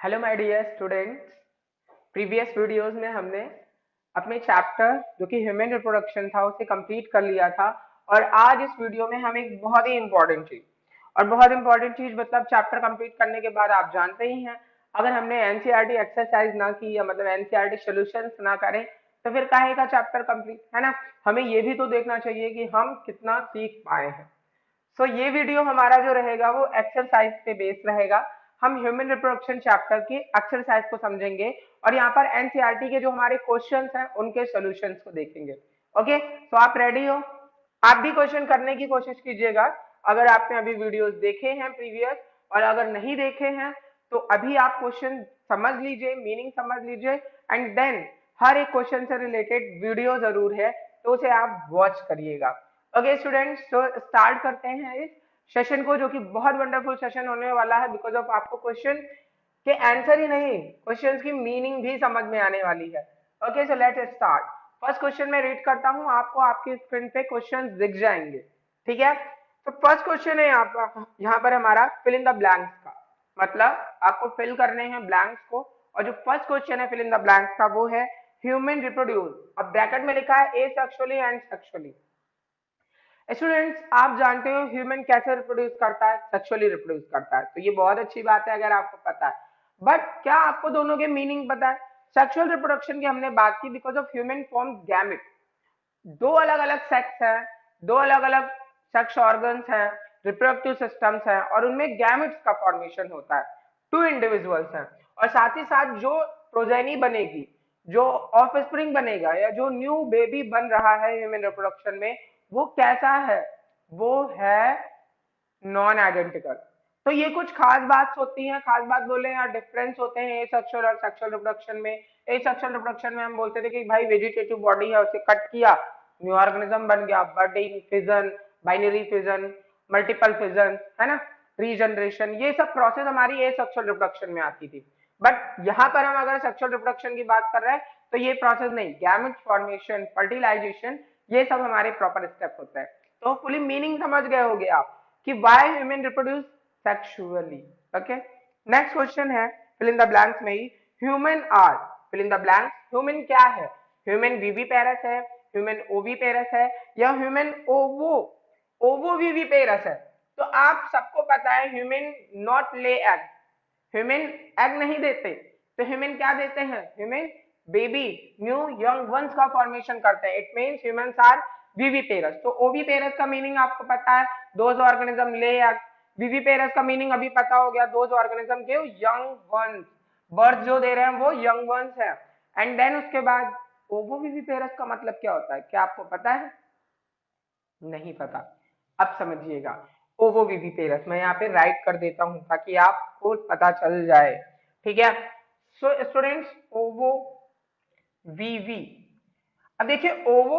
Hello my dear students. Previous videos में हमने अपने चैप्टर जो कि ह्यूमन रिप्रोडक्शन था उसे कंप्लीट कर लिया था। और आज इस वीडियो में हम एक बहुत ही इंपॉर्टेंट चीज और बहुत इंपॉर्टेंट चीज मतलब चैप्टर कंप्लीट करने के बाद आप जानते ही हैं, अगर हमने एनसीईआरटी एक्सरसाइज ना की या मतलब एनसीईआरटी सॉल्यूशंस ना करें तो फिर काहे का चैप्टर कंप्लीट, है ना। हमें ये भी तो देखना चाहिए कि हम कितना सीख पाए हैं। सो ये वीडियो हमारा जो रहेगा वो एक्सरसाइज पे बेस्ड रहेगा। हम ह्यूमन रिप्रोडक्शन चैप्टर की एक्सरसाइज को समझेंगे और यहाँ पर एनसीईआरटी के जो हमारे क्वेश्चंस हैं उनके सॉल्यूशंस को देखेंगे। ओके, तो आप रेडी हो? आप भी क्वेश्चन करने की कोशिश कीजिएगा अगर आपने अभी वीडियोस देखे हैं प्रीवियस, और अगर नहीं देखे हैं तो अभी आप क्वेश्चन समझ लीजिए, मीनिंग समझ लीजिए एंड देन हर एक क्वेश्चन से रिलेटेड वीडियो जरूर है तो उसे आप वॉच करिएगा। ओके स्टूडेंट्स, तो स्टार्ट करते हैं इस सेशन को, जो कि बहुत वंडरफुल सेशन होने वाला है बिकॉज ऑफ आपको क्वेश्चन के आंसर ही नहीं, क्वेश्चन की मीनिंग भी समझ में आने वाली है। Okay, so let start. First question मैं रीड करता हूं, आपको आपकी स्क्रीन पे क्वेश्चन दिख जाएंगे, ठीक है। तो फर्स्ट क्वेश्चन है यहाँ पर हमारा फिल इन द ब्लैंक्स का, मतलब आपको फिल करने हैं ब्लैंक्स को। और जो फर्स्ट क्वेश्चन है फिल इन द ब्लैंक्स का वो है ह्यूमन रिप्रोड्यूस। अब ब्रैकेट में लिखा है ए सेक्सुअली एंड सेक्सुअली। स्टूडेंट्स, आप जानते हो ह्यूमन कैसे रिप्रोड्यूस करता है? सेक्सुअली रिप्रोड्यूस करता है, तो ये बहुत अच्छी बात है अगर आपको पता है। बट क्या आपको दोनों के मीनिंग पता है? सेक्सुअल रिप्रोडक्शन की हमने बात की because of human form gamete. दो अलग अलग सेक्स है, दो अलग अलग सेक्स ऑर्गन्स हैं, रिप्रोडक्टिव सिस्टम्स हैं और उनमें गैमेट्स का फॉर्मेशन होता है। टू इंडिविजुअल्स हैं और साथ ही साथ जो प्रोजेनी बनेगी, जो ऑफस्प्रिंग बनेगा या जो न्यू बेबी बन रहा है ह्यूमन रिप्रोडक्शन में, वो कैसा है? वो है नॉन आइडेंटिकल। तो ये कुछ खास बात होती है, खास बात बोले या डिफरेंस होते हैं ए सेक्सुअल और सेक्सुअल रिप्रोडक्शन में। ए सेक्सुअल रिप्रोडक्शन में हम बोलते थे कि भाई वेजिटेटिव बॉडी है, उसे कट किया, न्यू ऑर्गेनिज्म बन गया, budding, fission, binary fission, multiple fission, है ना, रीजनरेशन, ये सब प्रोसेस हमारी ए सेक्सुअल रिप्रोडक्शन में आती थी। बट यहाँ पर हम अगर सेक्सुअल रिप्रोडक्शन की बात कर रहे हैं तो ये प्रोसेस नहीं, गैमेट फॉर्मेशन, फर्टिलाइजेशन, ये सब हमारे प्रॉपर स्टेप होते हैं। तो फुली मीनिंग समझ गए होगे आप कि why human reproduce sexually. Okay, next question है फिल इन द ब्लैंक्स में ही human are, fill in the blanks. Human क्या है? ह्यूमन विविपेरस है, ह्यूमन ओविपेरस है या ह्यूमन ओवो ओवोविविपेरस है? तो आप सबको पता है human not lay egg, human egg नहीं देते, तो ह्यूमन क्या देते हैं? Human baby, new young ones का फॉर्मेशन करते हैं। It means humans are viviparous. तो ओविपेरस का मीनिंग आपको पता है, those organism lay egg. Viviparous का मीनिंग अभी पता हो गया, those organism give young ones, birth जो दे रहे हैं वो यंग वंस है। एंड देन उसके बाद ओवोविविपेरस का मतलब क्या होता है, क्या आपको पता है? नहीं पता? अब समझिएगा, ओवोविविपेरस मैं यहाँ पे राइट कर देता हूँ ताकि आपको पता चल जाए, ठीक है। सो स्टूडेंट्स, ओवो वीवी, अब देखिए ओवो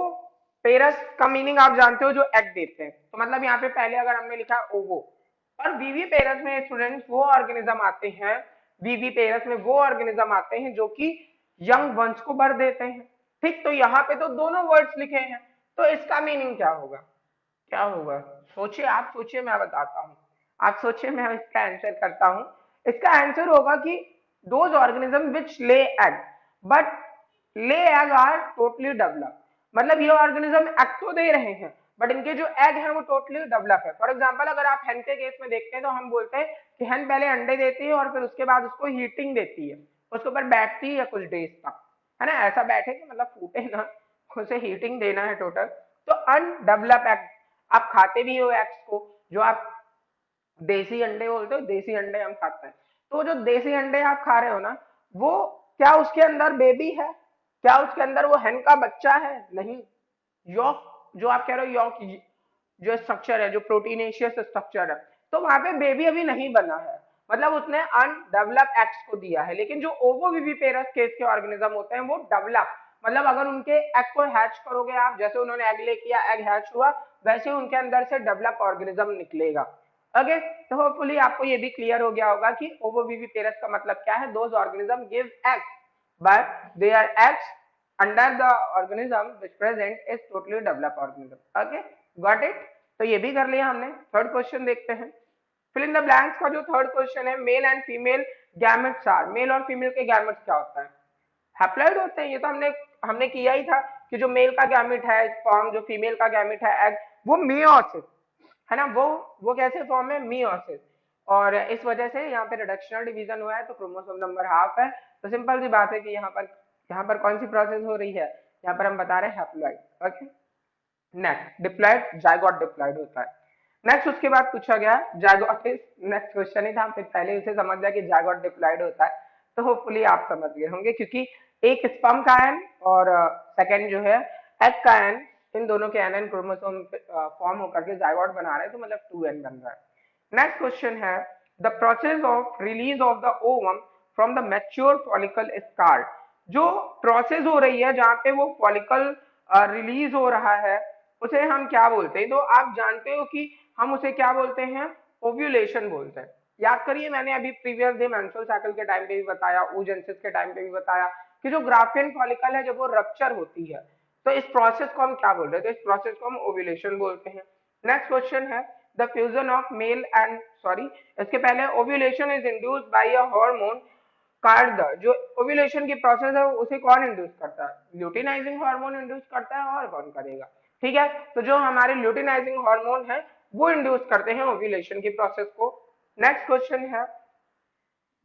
पेरस का मीनिंग आप जानते हो, जो एग देते हैं। तो मतलब यहाँ पे पहले अगर हमने लिखा ओवो, और वीवी पेरस में स्टूडेंट्स वो ऑर्गेनिज्म आते हैं, वीवी पेरस में वो ऑर्गेनिज्म आते हैं जो कि यंग वंश को भर देते हैं। ठीक, तो यहाँ पे तो दोनों वर्ड्स लिखे हैं, तो इसका मीनिंग क्या होगा? क्या होगा? सोचिए, आप सोचिए, मैं बताता हूँ। आप सोचिए, मैं इसका आंसर करता हूँ। इसका आंसर होगा कि those organism which lay egg, but lay egg are totally develop. मतलब ये ऑर्गेनिज्म एग तो दे रहे हैं बट इनके जो एग है वो टोटली डेवलप है। फॉर एग्जांपल अगर आप हेन के केस में देखते हैं तो हम बोलते हैं कि हेन पहले अंडे देती है और फिर उसके बाद उसको हीटिंग देती है, उसके ऊपर बैठती है कुछ डेज तक, है ना। ऐसा बैठे कि मतलब फूटे ना, उसे हीटिंग देना है टोटल। तो अनडेवलप एग, आप खाते भी हो एग्स को, जो आप देसी अंडे बोलते हो, देसी अंडे हम खाते हैं। तो जो देसी अंडे आप खा रहे हो ना, वो क्या उसके अंदर बेबी है? क्या उसके अंदर वो हेन का बच्चा है? नहीं। यॉक, जो आप कह रहे हो यॉक, जो स्ट्रक्चर है, जो प्रोटीनेशियस स्ट्रक्चर है, तो वहां पे बेबी अभी नहीं बना है, मतलब उसने अनडेवलप एग्स को दिया है। लेकिन जो ओवोविविपेरस केस के ऑर्गेनिज्म होते हैं वो डेवलप, मतलब अगर उनके एग को हैच करोगे आप, जैसे उन्होंने एग ले किया, एग हैच हुआ, वैसे उनके अंदर से डेवलप ऑर्गेनिज्म निकलेगा। ओके, तो होपफुली आपको ये भी क्लियर हो गया होगा कि ओवोविविपेरस का मतलब क्या है। Those organism give egg but they are eggs under the organism which present is totally developed organism. Okay, got it? तो ये भी कर लिया हमने। थर्ड क्वेश्चन देखते हैं। फिल इन द ब्लैंक्स का जो थर्ड क्वेश्चन है, male and female gametes are, male और फीमेल के गैमेट्स क्या होता है, हैप्लॉइड होते हैं। ये तो हमने हमने किया ही था कि जो मेल का गैमेट है स्पर्म, जो फीमेल का गैमेट है एग, वो मियोसिस है ना, वो कैसे फॉर्म है, मियोसिस। और इस वजह से यहाँ पे रिडक्शनल डिवीजन हुआ है तो क्रोमोसोम नंबर हाफ है। तो सिंपल सी बात है कि यहाँ पर कौन सी प्रोसेस हो रही है, यहाँ पर हम बता रहे हैं haploid. Okay, next diploid, zygote diploid होता है। नेक्स्ट उसके बाद पूछा गया जाइगोट इज, नेक्स्ट क्वेश्चन ही था, फिर पहले इसे समझ लिया कि जाइगोट डिप्लॉइड होता है, तो होपफुली आप समझ गए होंगे, क्योंकि एक स्पर्म का एन और सेकंड जो है एग का एन, इन दोनों के एन एन क्रोमोसोम फॉर्म होकर के जाइगोट बना रहे हैं, तो मतलब 2n बन रहा है। नेक्स्ट क्वेश्चन है the process of release of the ovum from the mature follicle is called, जो प्रोसेस हो रही है जहाँ पे वो फॉलिकल रिलीज हो रहा है उसे हम क्या बोलते हैं, तो आप जानते हो कि हम उसे क्या बोलते हैं, ओव्यूलेशन बोलते हैं। याद करिए, मैंने अभी प्रीवियस डे मेंस्ट्रुअल साइकिल के टाइम पे भी बताया, oogenesis के टाइम पे भी बताया कि जो ग्राफियन फॉलिकल है जब वो रप्चर होती है तो इस प्रोसेस को हम क्या बोल रहे हैं, तो इस प्रोसेस को हम ओव्यूलेशन बोलते हैं। नेक्स्ट क्वेश्चन है the fusion of male and sorry, इसके पहले ovulation is induced by a hormone card, जो ओव्यूलेशन की प्रोसेस है उसे कौन इंड्यूस करता है, ल्यूटिनाइजिंग हार्मोन इंड्यूस करता है, और कौन करेगा, ठीक है। तो जो हमारे ल्यूटिनाइजिंग हार्मोन है वो इंड्यूस करते हैं ओव्यूलेशन की प्रोसेस को। नेक्स्ट क्वेश्चन है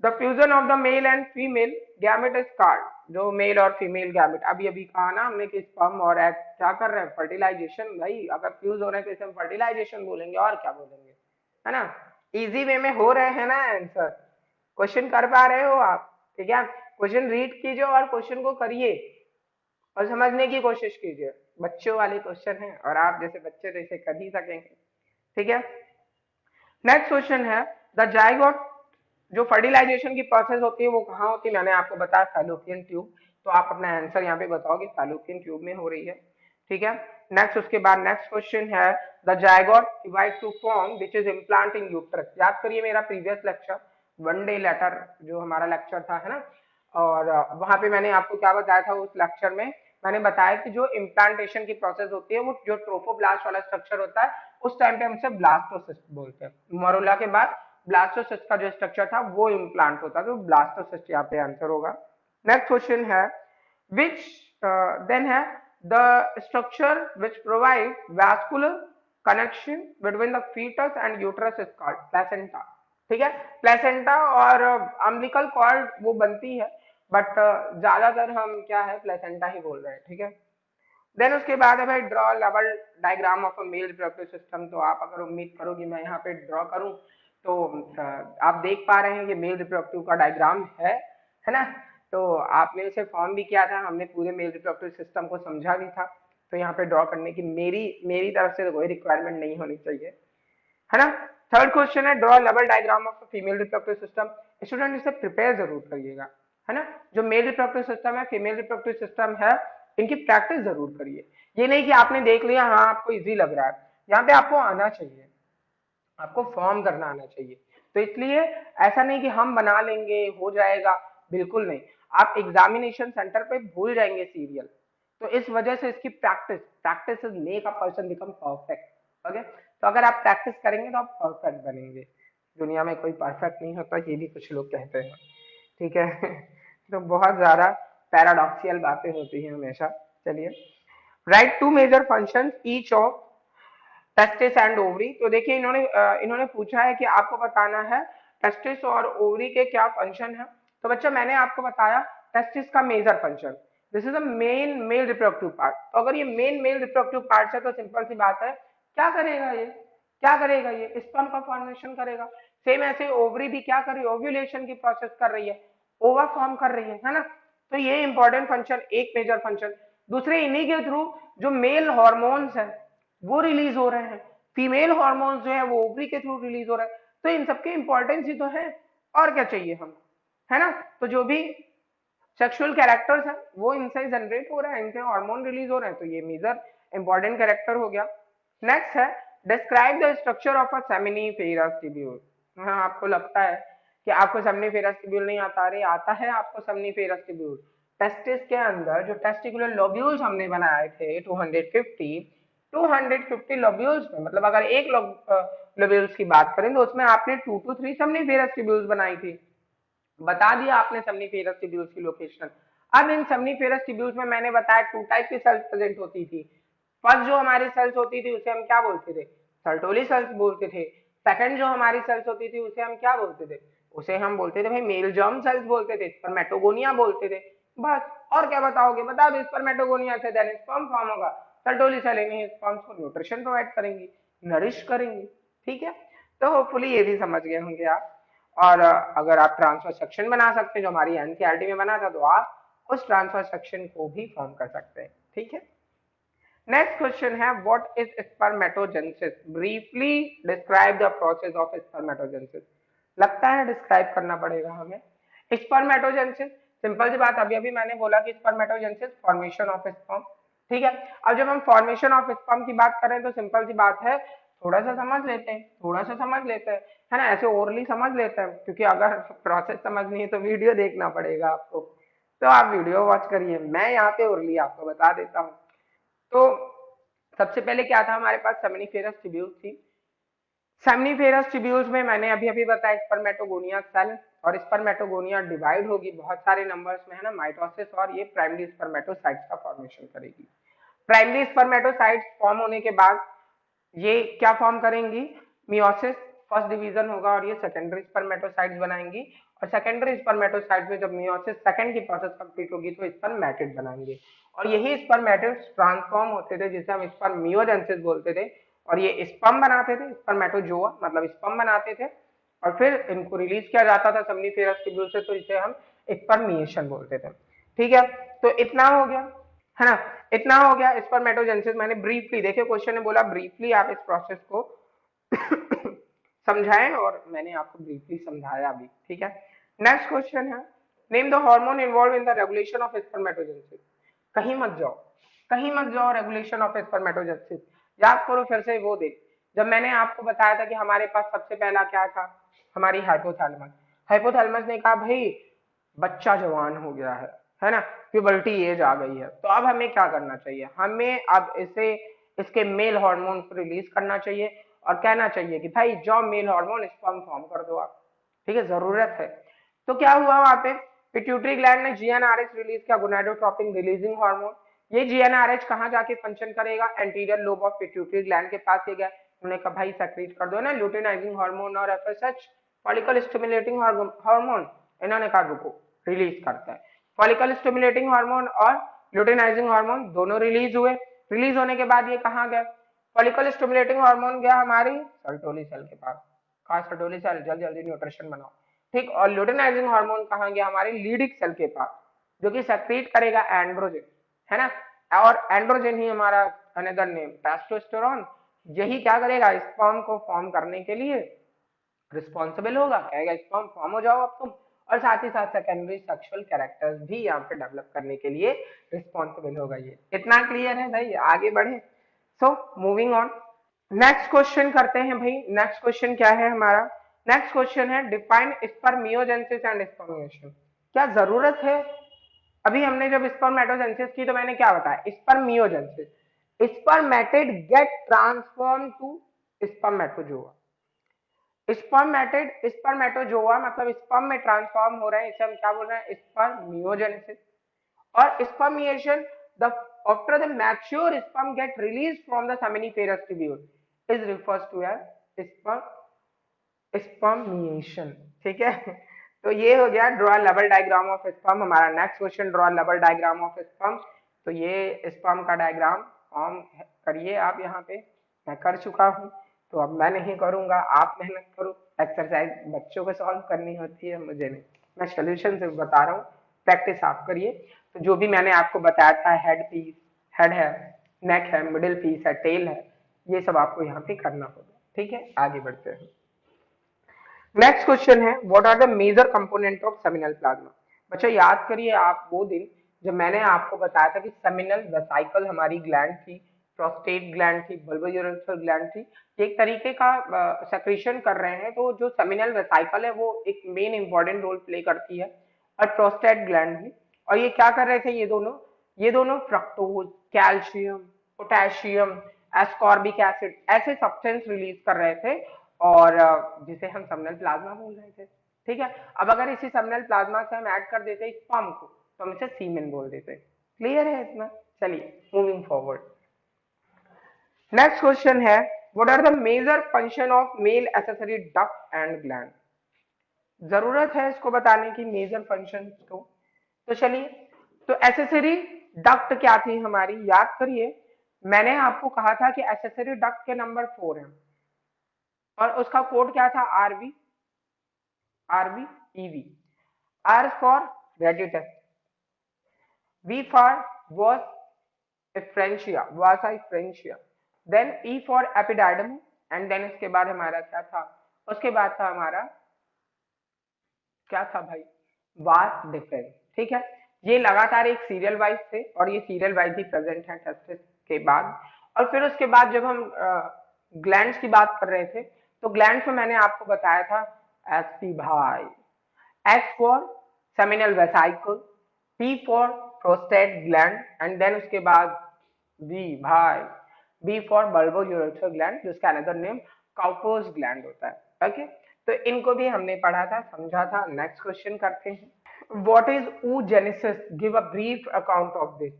the fusion of the mail and female gamete is called, जो मेल और फीमेल गैमेट, अभी अभी कहा ना हमने कि स्पर्म और एग क्या कर रहे हैं, फर्टिलाइजेशन। भाई अगर फ्यूज हो रहे हैं तो इसे हम फर्टिलाइजेशन बोलेंगे, और क्या बोलेंगे, है ना। इजी वे में हो रहे हैं ना आंसर, क्वेश्चन कर पा रहे हो आप, ठीक है। क्वेश्चन रीड कीजिए और क्वेश्चन को करिए और समझने की कोशिश कीजिए, बच्चों वाले क्वेश्चन है और आप जैसे बच्चे तो इसे कर ही सकेंगे, ठीक है। नेक्स्ट क्वेश्चन है द जाइगोट, जो फर्टिलाइजेशन की प्रोसेस होती है वो कहाँ होती है, मैंने आपको बताया फैलोपियन ट्यूब, तो आप अपना आंसर यहाँ पे बताओगे फैलोपियन ट्यूब में हो रही है, ठीक है। नेक्स्ट उसके बाद नेक्स्ट क्वेश्चन है the zygote divide two form which is implant in uterus. याद करिए मेरा previous lecture, one day letter जो हमारा लेक्चर था, है ना, और वहां पे मैंने आपको क्या बताया था उस लेक्चर में, मैंने बताया कि जो इम्प्लांटेशन की प्रोसेस होती है वो जो ट्रोफोब्लास्ट वाला स्ट्रक्चर होता है उस टाइम पे हम उसे ब्लास्टोसिस्ट बोलते हैं। मोरुला के बाद ब्लास्टोसिस्ट का जो स्ट्रक्चर था वो इम्प्लांट होता है, तो ब्लास्टोसिस्ट यहाँ पे आंसर होगा। नेक्स्ट क्वेश्चन है विच देन है the structure which provide vascular connection between the foetus and uterus is called placenta, ठीक है। प्लेसेंटा और अम्बिलिकल कॉर्ड वो बनती है, बट ज्यादातर हम क्या है प्लेसेंटा ही बोल रहे हैं, ठीक है। देन उसके बाद है भाई ड्रॉ लेवल diagram of a male reproductive system, तो आप अगर उम्मीद करो कि मैं यहाँ पे ड्रॉ करूँ तो आप देख पा रहे हैं कि मेल रिप्रोडक्टिव का डायग्राम है ना, तो आपने उसे फॉर्म भी किया था, हमने पूरे मेल रिप्रोडक्टिव सिस्टम को समझा भी था, तो यहाँ पे ड्रॉ करने की मेरी तरफ से तो कोई रिक्वायरमेंट नहीं होनी चाहिए, है ना। थर्ड क्वेश्चन है ड्रॉ लेवल diagram of female reproductive system, student इसे प्रिपेयर जरूर करिएगा, है ना। जो मेल रिप्रोडक्टिव सिस्टम है फीमेल रिप्रोडक्टिव सिस्टम है, इनकी प्रैक्टिस जरूर करिए। ये नहीं कि आपने देख लिया हाँ आपको इजी लग रहा है, यहाँ पे आपको आना चाहिए, आपको फॉर्म करना आना चाहिए। तो इसलिए ऐसा नहीं कि हम बना लेंगे हो जाएगा, बिल्कुल नहीं, आप एग्जामिनेशन सेंटर पे भूल जाएंगे सीरियल, तो इस वजह से इसकी practice practice is make a person become perfect. Okay, तो अगर आप प्रैक्टिस करेंगे तो आप परफेक्ट बनेंगे, दुनिया में कोई परफेक्ट नहीं होता, ये भी कुछ लोग कहते हैं, ठीक है। तो बहुत ज्यादा पैराडॉक्सियल बातें होती हैं हमेशा। चलिए, write two major function each of testis and ovary, तो देखिए इन्होंने पूछा है कि आपको बताना है टेस्टिस और ओवरी के क्या फंक्शन है। तो बच्चा मैंने आपको बताया टेस्टिस का major function, this is a main male reproductive part, तो अगर ये मेन मेल रिप्रोडक्टिव पार्ट है तो सिंपल सी बात है क्या करेगा ये, क्या करेगा ये स्पर्म का फॉर्मेशन करेगा। सेम ऐसे ओवरी भी क्या कर रही है, ओव्यूलेशन की प्रोसेस कर रही है, ओवा फॉर्म कर रही है ना। तो ये इंपॉर्टेंट फंक्शन एक मेजर फंक्शन। दूसरे इन्हीं के थ्रू जो मेल हॉर्मोन्स है वो रिलीज हो रहे हैं, फीमेल हॉर्मोन्स जो है वो ओवरी के थ्रू रिलीज हो रहे हैं, तो इन सबके इंपॉर्टेंस ही तो है, और क्या चाहिए हम, है ना। तो जो भी सेक्सुअल कैरेक्टर्स हैं वो इनसे जनरेट हो रहे हैं, इनसे हार्मोन रिलीज हो रहे हैं, तो ये मेजर इंपॉर्टेंट कैरेक्टर हो गया। नेक्स्ट है describe the structure of a seminiferous tubule. हाँ, आपको लगता है कि आपको सेमिनिफेरस ट्यूब्यूल नहीं आता, अरे आता है आपको सेमिनिफेरस ट्यूब्यूल। टेस्टिस के अंदर जो टेस्टिकुलर लोब्यूल्स हमने बनाए थे 250 लोब्यूल्स में, मतलब अगर एक लोब्यूल्स की बात करें तो उसमें आपने 2 to 3 सेमिनिफेरस ट्यूब्यूल्स बनाई थी, बता दिया आपने सेमनीफेरस ट्यूब्यूल्स की लोकेशन। अब इन सेमनीफेरस ट्यूब्यूल्स में मैंने बताया टू टाइप की सेल्स प्रेजेंट होती थी। फर्स्ट जो हमारी सेल्स होती थी उसे हम क्या बोलते थे, सर्टोली सेल्स बोलते थे। सेकंड जो हमारी सेल्स होती थी उसे हम क्या बोलते थे, उसे हम बोलते थे भाई मेल जर्म सेल्स बोलते थे, स्पर्मेटोगोनिया बोलते थे। बस और क्या बताओगे, बता दो स्पर्मेटोगोनिया से देन स्पर्म फॉर्म होगा, सर्टोली सेल इन्हीं स्पर्म्स को न्यूट्रिशन प्रोवाइड करेंगी, नरिश करेंगी। ठीक है, तो होपफुली ये भी समझ गए होंगे आप। और अगर आप ट्रांसफर सेक्शन बना सकते हैं जो हमारी एनसीईआरटी में बना था, तो आप उस ट्रांसफर सेक्शन को भी फॉर्म कर सकते हैं। ठीक है, नेक्स्ट क्वेश्चन है what is spermatogenesis, briefly describe the process of spermatogenesis. लगता है डिस्क्राइब करना पड़ेगा हमें। स्पर्मेटोजेनेसिस सिंपल सी बात, अभी अभी मैंने बोला कि स्पर्मेटोजेनेसिस फॉर्मेशन ऑफ स्पर्म। ठीक है, अब जब हम फॉर्मेशन ऑफ स्पर्म की बात करें तो सिंपल सी बात है, थोड़ा सा समझ लेते हैं, थोड़ा सा समझ लेते हैं, है ना, ऐसे ओरली समझ लेते हैं, क्योंकि अगर प्रोसेस समझनी है तो वीडियो देखना पड़ेगा आपको। तो आप वीडियो वॉच करिए, मैं यहाँ पे ओरली आपको बता देता हूँ। तो सबसे पहले क्या था, हमारे पास सेमनीफेरस ट्यूब्यूल्स थी। सेमनीफेरस ट्यूब्यूल्स में मैंने अभी अभी बताया स्पर्मेटोगोनिया सेल, और स्पर्मेटोगोनिया डिवाइड होगी बहुत सारे नंबर्स में, है ना, माइटोसिस, और ये प्राइमरी स्पर्मेटोसाइट्स का फॉर्मेशन करेगी। प्राइमरी स्पर्मेटोसाइट्स फॉर्म होने के बाद ये क्या फॉर्म करेंगी, मियोसिस, फर्स्ट डिवीजन होगा और ये सेकेंडरी स्पर्मेटोसाइट्स बनाएंगी। और सेकेंडरी स्पर्मेटोसाइट्स में जब मियोसिस सेकेंड की प्रोसेस कंप्लीट होगी तो स्पर्मेटिड बनाएंगे, और यही स्पर्मेटिड्स ट्रांसफॉर्म होते थे जिसे हम स्पर्मियोजेनेसिस बोलते थे, और ये स्पर्म बनाते थे, स्पर्मेटोजोआ मतलब स्पर्म बनाते थे, और फिर इनको रिलीज किया जाता था सेमनीफेरस ट्यूब्यूल से, तो इसे हम स्पर्मिएशन बोलते थे। ठीक है, तो इतना हो गया, है ना, इतना हो गया स्पर्मेटोजेनेसिस। मैंने ब्रीफली, देखिए क्वेश्चन ने बोला ब्रीफली आप इस प्रोसेस को समझाएं, और मैंने आपको ब्रीफली समझाया भी। ठीक है, नेक्स्ट क्वेश्चन है name the hormone involve in the regulation of spermatogenesis. कहीं मत जाओ, कहीं मत जाओ, रेगुलेशन ऑफ स्पर्मेटोजेनेसिस याद करो फिर से वो दिन जब मैंने आपको बताया था कि हमारे पास सबसे पहला क्या था, हमारी हाइपोथैलेमस। हाइपोथैलेमस ने कहा भाई बच्चा जवान हो गया है ना, प्यूबर्टी एज आ गई है, तो अब हमें क्या करना चाहिए, हमें अब इसे इसके मेल हार्मोन को रिलीज करना चाहिए, और कहना चाहिए कि भाई जो मेल हार्मोन स्पर्म फॉर्म कर दो आप। ठीक है, जरूरत है। तो क्या हुआ वहां पे, पिट्यूटरी ग्लैंड ने जीएनआरएच रिलीज किया, गोनाडोट्रोपिन रिलीजिंग हार्मोन। ये जीएनआरएच कहाँ जाके फंक्शन करेगा, anterior lobe of pituitary gland के पास ये गया, उन्होंने कहा भाई सेक्रेट कर दो ना ल्यूटेनाइजिंग हार्मोन और एफएसएच, फॉलिकल स्टिमुलेटिंग हार्मोन। इन्होंने कहा रुको, रिलीज करता है। फॉलिकल स्टिमुलेटिंग हार्मोन और ल्यूटेनाइजिंग हार्मोन दोनों रिलीज हुए। रिलीज होने के बाद ये कहाँ गए, फॉलिकल स्टिमुलेटिंग हार्मोन गया हमारी सर्टोली सेल के पास, कहा सर्टोली सेल जल्दी जल्दी न्यूट्रिशन बनाओ। ठीक, और ल्यूटेनाइजिंग हार्मोन कहाँ गया, हमारी लीडिक सेल के पास, जो कि सेक्रेट करेगा एंड्रोजन, है ना, और एंड्रोजन ही हमारा अनदर नेम टेस्टोस्टेरोन, यही क्या करेगा, स्पर्म को फॉर्म करने के लिए रिस्पॉन्सिबल होगा, कहेगा स्पर्म फॉर्म हो जाओ अब तुम, और साथ ही साथ सेकेंडरी सेक्सुअल कैरेक्टर्स भी यहाँ पे डेवलप करने के लिए रिस्पॉन्सिबल होगा। ये इतना क्लियर है भाई, आगे बढ़े। So moving on, next question करते हैं भाई। नेक्स्ट क्वेश्चन क्या है हमारा, नेक्स्ट क्वेश्चन है डिफाइन स्पर्मियोजेनेसिस एंड स्पर्मिएशन। क्या जरूरत है, अभी हमने जब स्पर्मेटोजेनेसिस की तो मैंने क्या बताया, spermiogenesis, spermatid get transform to spermatozoa. Spermatid spermatozoa मतलब स्पर्म में ट्रांसफॉर्म हो रहे हैं, इसे हम क्या बोल रहे हैं, स्पर्मियोजेनेसिस। और spermiation, the after the mature sperm get released from the seminiferous tubule is refers to as spermiation. ठीक है, तो ये हो गया ड्रॉ लेवल डायग्राम ऑफ स्पर्म। हमारा नेक्स्ट क्वेश्चन ड्रॉ लेवल डायग्राम ऑफ स्पर्म। तो ये स्पर्म का डायग्राम फॉर्म करिए आप, यहाँ पे मैं कर चुका हूँ, तो अब मैं नहीं करूंगा, आप मेहनत करो। एक्सरसाइज बच्चों को सॉल्व करनी होती है, मुझे नहीं, मैं सोल्यूशन से बता रहा हूँ, प्रैक्टिस आप करिए। तो जो भी मैंने आपको बताया था, हेड पीस, हेड है, नेक है, मिडिल पीस है, टेल है, ये सब आपको यहाँ पे करना होगा। ठीक है, आगे बढ़ते हैं। नेक्स्ट क्वेश्चन है what are the major component of seminal plasma. बच्चा याद करिए आप वो दिन जब मैंने आपको बताया था कि सेमिनल वेसाइकल हमारी ग्लैंड थी, प्रोस्टेट ग्लैंड थी, बल्बोयूरेथ्रल ग्लैंड थी, एक तरीके का सेक्रेशन कर रहे हैं, तो जो सेमिनल वेसाइकल है वो एक मेन इंपॉर्टेंट रोल प्ले करती है, और प्रोस्टेट ग्लैंड भी। और ये क्या कर रहे थे, ये दोनों fructose, calcium, potassium, ascorbic acid ऐसे सब्सटेंस रिलीज कर रहे थे, और जिसे हम सेमिनल प्लाज्मा बोल रहे थे। ठीक है। अब अगर इसी सबनेल प्लाज्मा से हम ऐड कर देते स्पर्म को तो हम इसे सीमेन बोल देते। क्लियर है इतना? चलिए मूविंग फॉरवर्ड। नेक्स्ट क्वेश्चन है what are the major function of male accessory duct and gland. जरूरत है इसको बताने की मेजर फंक्शन को। तो चलिए, तो एसेसरी डक्ट क्या थी हमारी, याद करिए। मैंने आपको कहा था कि एसेसरी डक्ट के नंबर 4 है और उसका कोड क्या था, RB, RB EV. R for reditus, V for vas efferentia, vasa efferentia, then E for epididymis, and then इसके बाद हमारा क्या था, उसके बाद था हमारा क्या था भाई, वास डिफरेंस। ठीक है, ये लगातार एक सीरियल वाइज थे और ये सीरियल वाइज ही प्रेजेंट है टेस्टिस के बाद। और फिर उसके बाद जब हम ग्लैंड्स की बात कर रहे थे तो ग्लैंड्स में मैंने आपको बताया था एसपी भाई, S for seminal vesicle, P for prostate gland, and then उसके बाद बी भाई, बी फॉर बल्बोयूरेथ्रल ग्लैंड, जिसका अनदर नेम काउपर्स ग्लैंड होता है। ओके, तो इनको भी हमने पढ़ा था, समझा था। नेक्स्ट क्वेश्चन करते हैं। What is oogenesis? Give a brief account of this.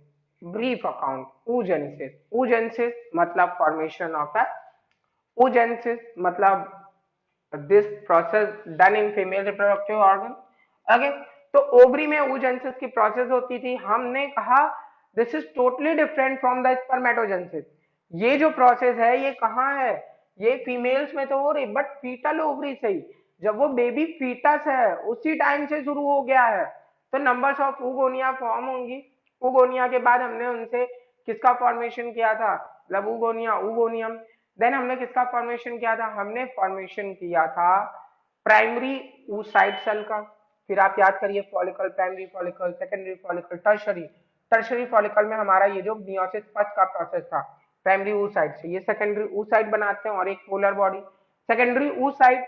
Brief account oogenesis। oogenesis मतलब फॉर्मेशन ऑफ अ, oogenesis मतलब this process done in female reproductive organ. Okay, तो ओवरी में oogenesis की प्रोसेस होती थी। हमने कहा this is totally different from the spermatogenesis. ये जो प्रोसेस है ये कहाँ है, ये फीमेल्स में तो हो रही, बट फीटल ओवरी से ही, जब वो बेबी फीटस है उसी टाइम से शुरू हो गया है। तो नंबर्स ऑफ ऊगोनिया फॉर्म होंगी। ऊगोनिया के बाद हमने उनसे किसका फॉर्मेशन किया था, मतलब ऊगोनिया, ऊगोनियम। देन हमने किसका फॉर्मेशन किया था, हमने फॉर्मेशन किया था प्राइमरी oocyte सेल का। फिर आप याद करिए follicle, primary follicle, secondary follicle, tertiary. Tertiary follicle में हमारा ये जो मियोसिस फर्स्ट का प्रोसेस था प्राइमरी oocyte से, ये सेकेंडरी oocyte बनाते हैं और एक polar body. Secondary oocyte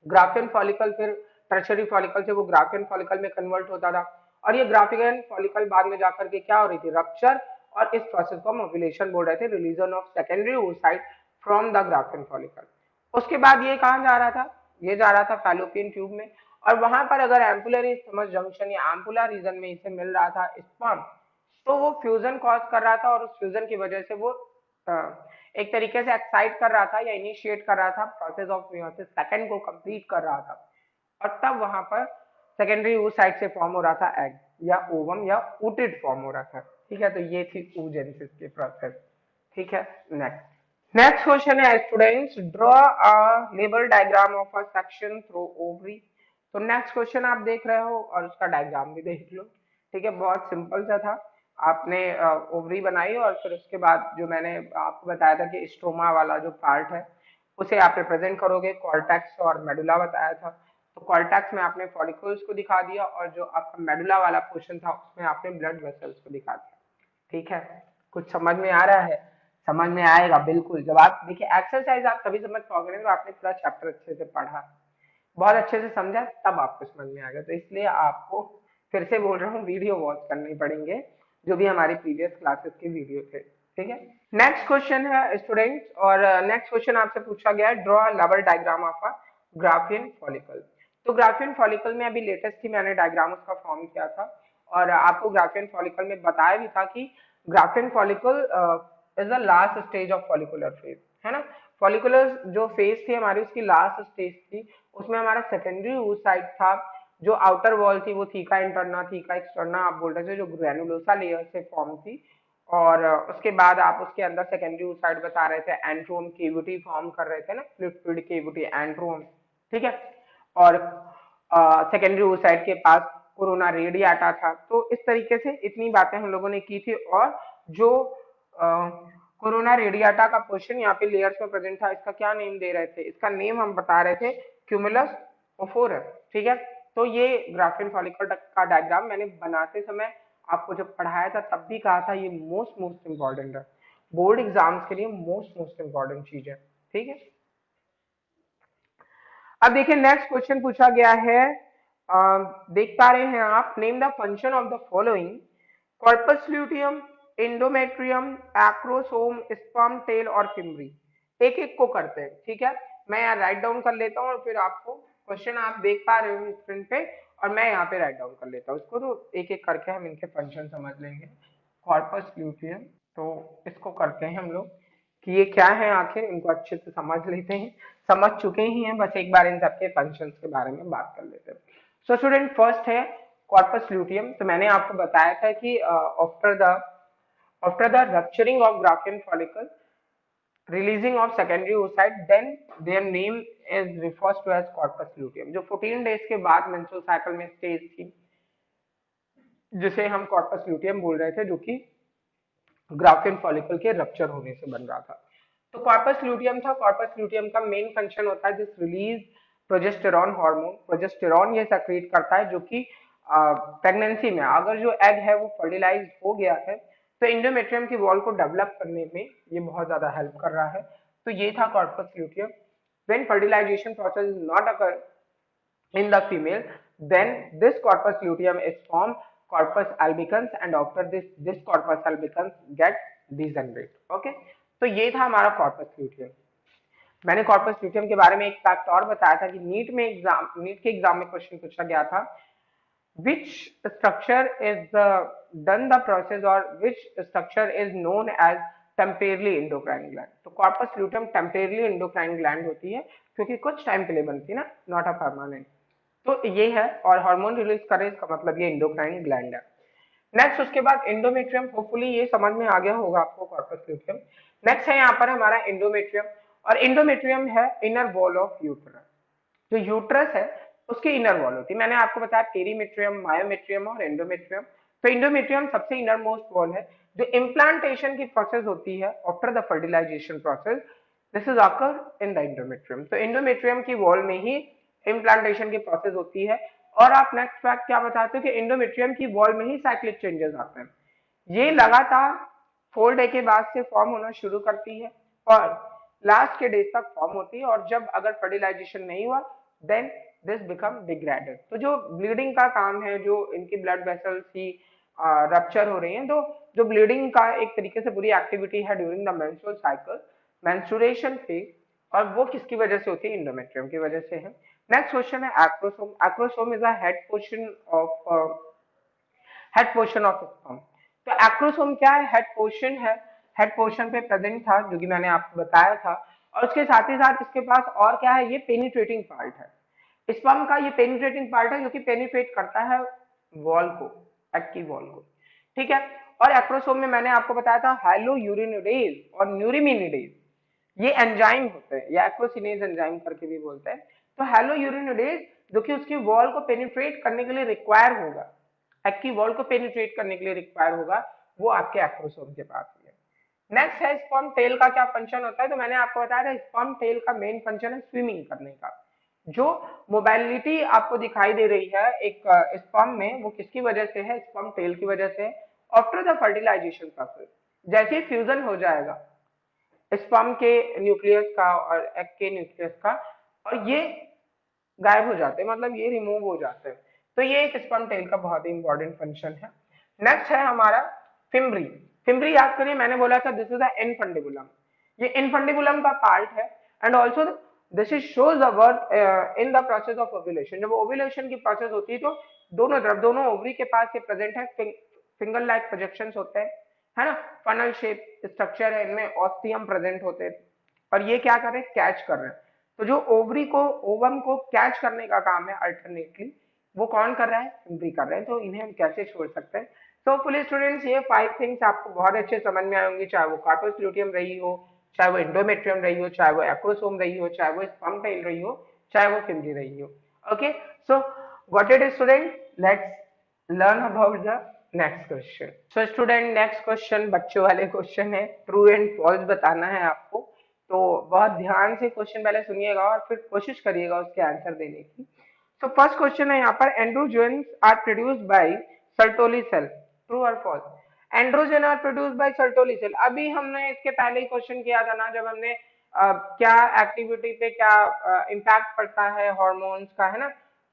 Graafian follicle, फिर टर्शरी फॉलिकल से वो ग्राफियन फॉलिकल में कन्वर्ट होता था और ये ग्राफियन फॉलिकल बाद में जाकर के क्या हो रही थी, रप्चर, और इस प्रोसेस को हम ओव्यूलेशन बोल रहे थे, religion of secondary oocyte from the Graafian follicle. उसके बाद ये कहाँ जा रहा था, ये जा रहा था फैलोपियन ट्यूब में, और वहां पर अगर एम्पुलरी स्टमक जंक्शन या एम्पुलर रीजन में इसे मिल रहा था स्पर्म, तो वो फ्यूजन कॉज कर रहा था और उस फ्यूजन की वजह से वो एक तरीके से एक्साइट कर रहा था या इनिशिएट कर रहा था प्रोसेस ऑफ मियोसिस सेकंड को कंप्लीट कर रहा था, और तब वहां पर सेकेंडरी oocyte से फॉर्म हो रहा था एग या ओवम या ऊटिड फॉर्म हो रहा था। ठीक है, तो ये थी oogenesis की प्रोसेस। ठीक है, नेक्स्ट क्वेश्चन है students, draw a label diagram of a section through ovary. तो नेक्स्ट क्वेश्चन आप देख रहे हो और उसका डायग्राम भी देख लो। ठीक है, बहुत सिंपल सा था। आपने ओवरी बनाई और फिर उसके बाद जो मैंने आपको बताया था कि स्टोमा वाला जो पार्ट है उसे आप रिप्रेजेंट करोगे, कॉर्टेक्स और मेडुला बताया था। तो कॉर्टेक्स में आपने फॉलिकल्स को दिखा दिया और जो आपका मेडुला वाला पोर्शन था उसमें आपने ब्लड वेसल्स को दिखा दिया। ठीक है, कुछ समझ में आ रहा है? समझ में आएगा बिल्कुल। जब आप देखिए एक्सरसाइज आप तभी समझ पाओगे तो आपने पूरा चैप्टर अच्छे से पढ़ा, बहुत अच्छे से समझा, तब आपको समझ में आएगा। तो इसलिए आपको फिर से बोल रहा हूँ वीडियो वॉच करनी पड़ेंगे, जो भी हमारी प्रीवियस क्लासेस के वीडियो थे। ठीक है, नेक्स्ट क्वेश्चन है स्टूडेंट्स, और नेक्स्ट क्वेश्चन आपसे पूछा गया है ड्रॉ लेवल diagram of a Graafian follicle. तो ग्राफियन फॉलिकल में अभी लेटेस्ट ही मैंने डायग्राम उसका फॉर्म किया था और आपको ग्राफियन फॉलिकल में बताया भी था कि Graafian follicle is the last stage of follicular phase, है ना। फॉलिकुलर जो फेज थी हमारी उसकी लास्ट स्टेज थी, उसमें हमारा सेकेंडरी oocyte था, जो आउटर वॉल थी वो थीका इंटरना, थीका एक्सटर्ना आप बोल रहे थे, जो ग्रेनुलोसा लेयर से फॉर्म थी। और उसके बाद आप उसके अंदर सेकेंडरी oocyte बता रहे थे, एंट्रोम केविटी फॉर्म कर रहे थे ना, फ्लूइड केविटी एंट्रोम। ठीक है, और सेकेंडरी oocyte के पास कोरोना रेडियाटा था। तो इस तरीके से इतनी बातें हम लोगों ने की थी, और जो कोरोना रेडियाटा का पोर्शन यहाँ पे लेयर्स में प्रेजेंट था, इसका क्या नेम दे रहे थे, इसका नेम हम बता रहे थे क्यूमुलस ओफोरस। ठीक है, तो ये ग्राफियन फॉलिकल का डायग्राम मैंने बनाते समय आपको जब पढ़ाया था तब भी कहा था ये मोस्ट इंपॉर्टेंट है, बोर्ड एग्जाम्स के लिए मोस्ट इंपॉर्टेंट चीज है। ठीक है, अब देखिए नेक्स्ट क्वेश्चन पूछा गया है, देख पा रहे हैं आप, name the function of the following, corpus luteum, endometrium, acrosome, sperm tail और फिम्बरी। एक एक को करते हैं। ठीक है, मैं यहाँ राइट डाउन कर लेता हूँ और फिर आपको क्वेश्चन आप देख पा रहे हो स्क्रीन पे, और मैं यहाँ पे राइट डाउन कर लेता हूँ इसको, तो एक एक करके हम इनके फंक्शन समझ लेंगे। कॉर्पस ल्यूटियम, तो इसको करते हैं हम लोग कि ये क्या है, आखिर इनको अच्छे से समझ लेते हैं। समझ चुके ही हैं, बस एक बार इन सबके फंक्शंस के बारे में बात कर लेते हैं। सो स्टूडेंट, फर्स्ट है कॉर्पस ल्यूटियम। तो मैंने आपको बताया था कि after the rupturing of Graafian follicle, releasing of secondary oocyte, then their name is refers to as corpus luteum। जो 14 डेज के बाद मेंस्ट्रुअल साइकिल में स्टेज थी, जिसे हम कॉर्पस ल्यूटियम बोल रहे थे, जो कि ग्राफियन फॉलिकल के रप्चर होने से बन रहा था। तो कॉर्पस ल्यूटियम था। कॉर्पस ल्यूटियम का मेन फंक्शन होता है this release progesterone hormone. Progesterone ये सेक्रेट करता है, जो कि प्रेगनेंसी में अगर जो एग है वो फर्टिलाइज हो गया है, तो इंडोमेट्रियम की वॉल को डेवलप करने में ये बहुत ज्यादा हेल्प कर रहा है। तो ये था corpus luteum. When fertilization process not occur in the female, then this corpus luteum is formed corpus albicans, and after this corpus albicans get degenerate। Okay, तो ये था हमारा कॉर्पस ल्यूटियम। मैंने कॉर्पस ल्यूटियम के बारे में एक फैक्ट और बताया था कि नीट के एग्जाम में क्वेश्चन पूछा गया था, which structure is done the process, or which structure is known as temporarily endocrine gland। तो corpus luteum temporarily endocrine gland होती है, क्योंकि कुछ टाइम के लिए बनती है ना, नॉट अ परमानेंट। तो ये है, और हार्मोन रिलीज करे इसका मतलब ये एंडोक्राइन ग्लैंड है। नेक्स्ट, उसके बाद एंडोमेट्रियम। होपफुली ये समझ में आ गया होगा आपको कॉर्पस ल्यूटियम। नेक्स्ट है यहाँ पर हमारा एंडोमेट्रियम, और एंडोमेट्रियम है इनर वॉल ऑफ यूट्रस। जो यूट्रस है उसकी इनर वॉल होती है। मैंने आपको बताया पेरीमेट्रियम, मायोमेट्रियम और एंडोमेट्रियम। तो एंडोमेट्रियम सबसे इनर मोस्ट वॉल है। जो इम्प्लांटेशन की प्रोसेस होती है after the fertilization process, this is occur in the endometrium. तो एंडोमेट्रियम की वॉल में ही इम्प्लांटेशन की प्रोसेस होती है। और आप नेक्स्ट फैक्ट क्या बताते हो कि एंडोमेट्रियम की वॉल में ही साइक्लिक चेंजेस आते हैं। ये लगातार 4 डे के बाद से फॉर्म होना शुरू करती है, और लास्ट के डेज तक फॉर्म होती है, और जब अगर फर्टिलाइजेशन नहीं हुआ, देन दिस बिकम डिग्रेडेड। तो जो ब्लीडिंग का काम है, जो इनकी ब्लड वेसल्स की रप्चर हो रही हैं, तो जो ब्लीडिंग का एक तरीके से पूरी एक्टिविटी है during the menstrual cycle, menstruation phase, और वो किसकी वजह से होती है? इंडोमेट्रियम की वजह से है। नेक्स्ट क्वेश्चन है acrosome. Acrosome is a head portion of sperm. तो एक्रोसोम क्या है? हेड पोर्शन है। हेड पोर्शन पे प्रेजेंट था, जो कि मैंने आपको बताया था। और उसके साथ ही साथ इसके पास और क्या है? ये पेनिट्रेटिंग पार्ट है। स्पर्म का ये पेनिट्रेटिंग पार्ट है, जो कि पेनिट्रेट करता है वॉल को, एग की वॉल को। ठीक है। और एक्रोसोम में मैंने आपको बताया था हाइलोयूरिनिडेज और न्यूरिमिनिडेज, ये एंजाइम होते हैं, या एक्रोसिनेज एंजाइम करके भी बोलते हैं। तो हेलोयूरिनिडेज जो कि उसकी वॉल को पेनिट्रेट करने के लिए रिक्वायर होगा, एग की वॉल को पेनिट्रेट करने के लिए रिक्वायर होगा, वो आपके एक्रोसोम के पास ही है। नेक्स्ट है स्पर्म टेल का क्या फंक्शन होता है? तो मैंने आपको बताया था स्पर्म टेल का मेन फंक्शन है स्विमिंग करने का। जो मोबाइलिटी आपको दिखाई दे रही है एक स्पर्म में, वो किसकी वजह से है? स्पर्म टेल की वजह से। आफ्टर द फर्टिलाइजेशन प्रोसेस, जैसे फ्यूजन हो जाएगा स्पर्म के न्यूक्लियस का और एग के न्यूक्लियस का, और ये गायब हो जाते हैं, मतलब ये रिमूव हो जाते हैं। तो ये एक स्पर्म टेल का बहुत ही इंपॉर्टेंट फंक्शन है। नेक्स्ट है हमारा फिम्ब्री। फिम्ब्री याद करिए, मैंने बोला था दिस इज द इनफंडिबुलम। ये इनफंडिबुलम का पार्ट है, and also this is shows the work in the process of ovulation. जब ओव्यूलेशन की प्रोसेस होती है, तो दोनों तरफ, दोनों ओवरी के पास ये प्रेजेंट है, फिंगर लाइक प्रोजेक्शन होते हैं, है ना, फनल शेप स्ट्रक्चर है, इनमें ऑस्टियम प्रेजेंट होते हैं, और ये क्या कर रहे हैं? कैच कर रहे हैं। तो जो ओवरी को, ओवम को कैच करने का काम है अल्टरनेटली, वो कौन कर रहा है? फिम्ब्री कर रहे हैं। तो इन्हें हम कैसे छोड़ सकते हैं? तो पुलिस स्टूडेंट्स, ये 5 थिंग्स आपको बहुत अच्छे समझ में आएंगी, चाहे वो कॉर्पस ल्यूटियम रही हो, चाहे वो एंडोमेट्रियम रही हो, चाहे वो एक्रोसोम रही हो, चाहे वो स्पर्म टेल रही हो, चाहे वो फिम्ब्री रही हो। Okay, so what it is student, let's learn about the next question. So student, next question बच्चों वाले क्वेश्चन है, ट्रू एंड फॉल्स बताना है आपको। तो बहुत ध्यान से क्वेश्चन पहले सुनिएगा और फिर कोशिश करिएगा उसके आंसर देने की। तो फर्स्ट क्वेश्चन है यहाँ पर, androgens are produced by Sertoli cell, true और false? Androgen are produced by Sertoli cell. अभी हमने इसके पहले ही क्वेश्चन किया था ना, जब हमने क्या एक्टिविटी पे क्या इम्पैक्ट पड़ता है हार्मोन्स का, है ना।